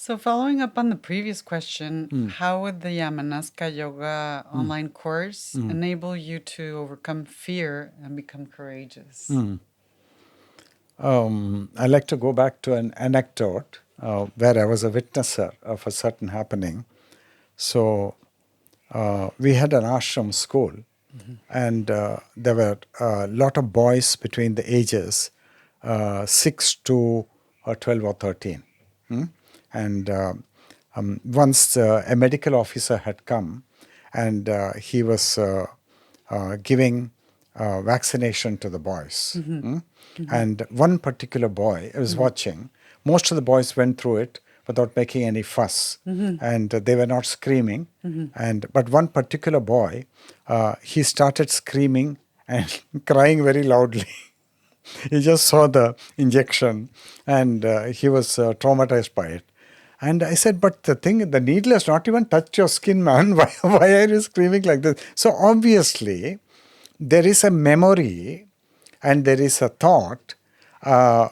So, following up on the previous question, how would the Yamanaska Yoga online course enable you to overcome fear and become courageous? I like to go back to an anecdote where I was a witnesser of a certain happening. So we had an ashram school, and there were a lot of boys between the ages 6 to 12 or 13. And once a medical officer had come, and he was giving vaccination to the boys. And one particular boy, I was watching, most of the boys went through it without making any fuss, and they were not screaming. But one particular boy, he started screaming and crying very loudly. He just saw the injection, and he was traumatized by it. And I said, but the needle has not even touched your skin, man. Why are you screaming like this? So obviously, there is a memory and there is a thought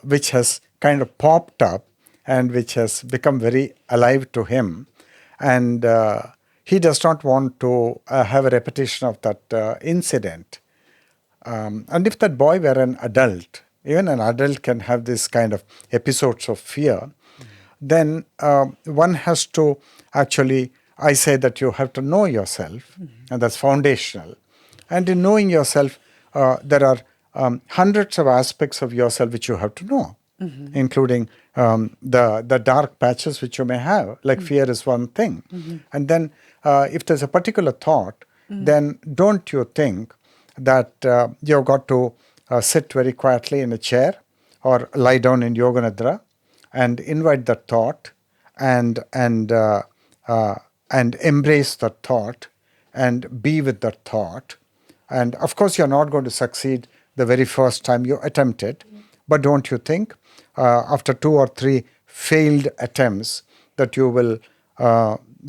which has kind of popped up and which has become very alive to him. And he does not want to have a repetition of that incident. And if that boy were an adult, even an adult can have this kind of episodes of fear, then one has to actually, I say that you have to know yourself, and that's foundational. And in knowing yourself, there are hundreds of aspects of yourself which you have to know, including the dark patches which you may have, like fear is one thing. And then if there's a particular thought, then don't you think that you've got to sit very quietly in a chair or lie down in yoga nidra and invite that thought and embrace that thought and be with that thought. And of course, you're not going to succeed the very first time you attempt it. But don't you think after 2 or 3 failed attempts that you will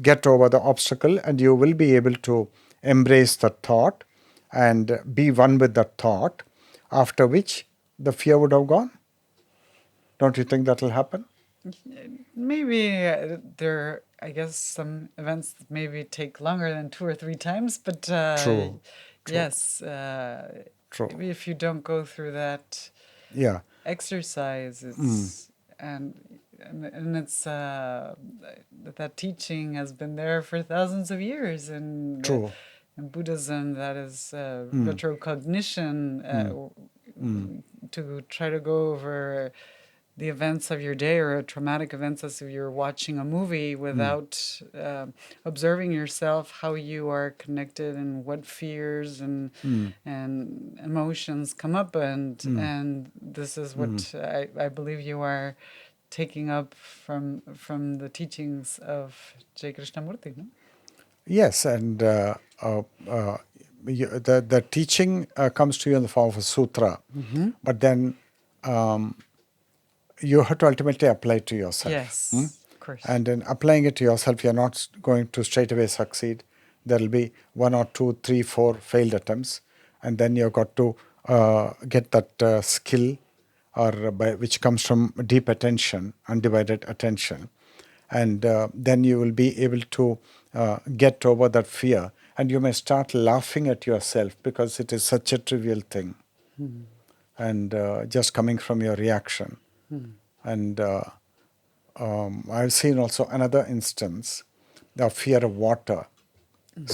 get over the obstacle and you will be able to embrace the thought and be one with the thought, after which the fear would have gone? Don't you think that will happen? Maybe I guess some events maybe take longer than 2 or 3 times, but True. yes, True. maybe if you don't go through that Yeah. exercise, it's and it's that teaching has been there for thousands of years, and True. in Buddhism that is retrocognition, to try to go over the events of your day or traumatic events as if you're watching a movie without observing yourself, how you are connected and what fears and emotions come up, and this is what I believe you are taking up from the teachings of J. Krishnamurti, no? Yes, and the teaching comes to you in the form of a sutra, but then you have to ultimately apply it to yourself. Yes, of course. And in applying it to yourself, you're not going to straight away succeed. There will be 1 or 2, 3, 4 failed attempts, and then you've got to get that skill, which comes from deep attention, undivided attention. And then you will be able to get over that fear, and you may start laughing at yourself because it is such a trivial thing, and just coming from your reaction. And I've seen also another instance, the fear of water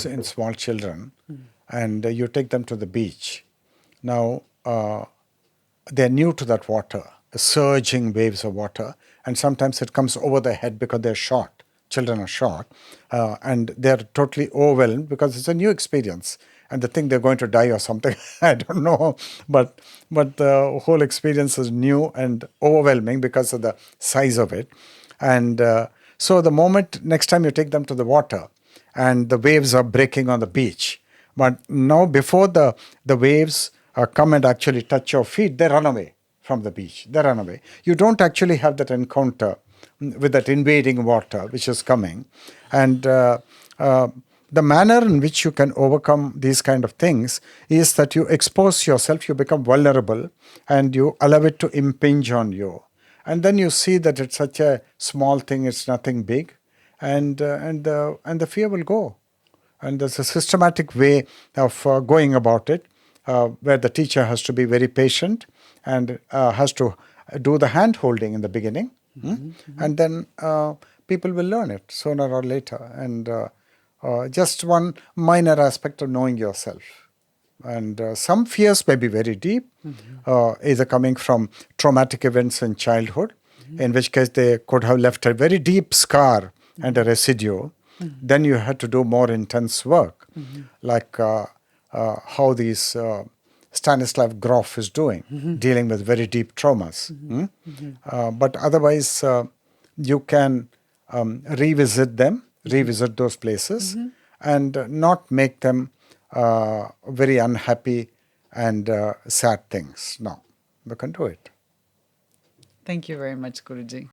in small children, and you take them to the beach. Now, they're new to that water, the surging waves of water, and sometimes it comes over their head because they're short. Children are short, and they're totally overwhelmed because it's a new experience, and they think they're going to die or something. I don't know, but the whole experience is new and overwhelming because of the size of it. And so the moment next time you take them to the water, and the waves are breaking on the beach, but now before the waves come and actually touch your feet, they run away from the beach. They run away. You don't actually have that encounter with that invading water which is coming. And the manner in which you can overcome these kind of things is that you expose yourself, you become vulnerable, and you allow it to impinge on you. And then you see that it's such a small thing, it's nothing big, and the fear will go. And there's a systematic way of going about it, where the teacher has to be very patient and has to do the hand holding in the beginning, and then people will learn it sooner or later. And just one minor aspect of knowing yourself. And some fears may be very deep, either coming from traumatic events in childhood, in which case they could have left a very deep scar and a residue. Then you had to do more intense work, like how these Stanislav Grof is doing, dealing with very deep traumas. But otherwise, you can revisit them, revisit those places, and not make them very unhappy and sad things. No, we can do it. Thank you very much, Guruji.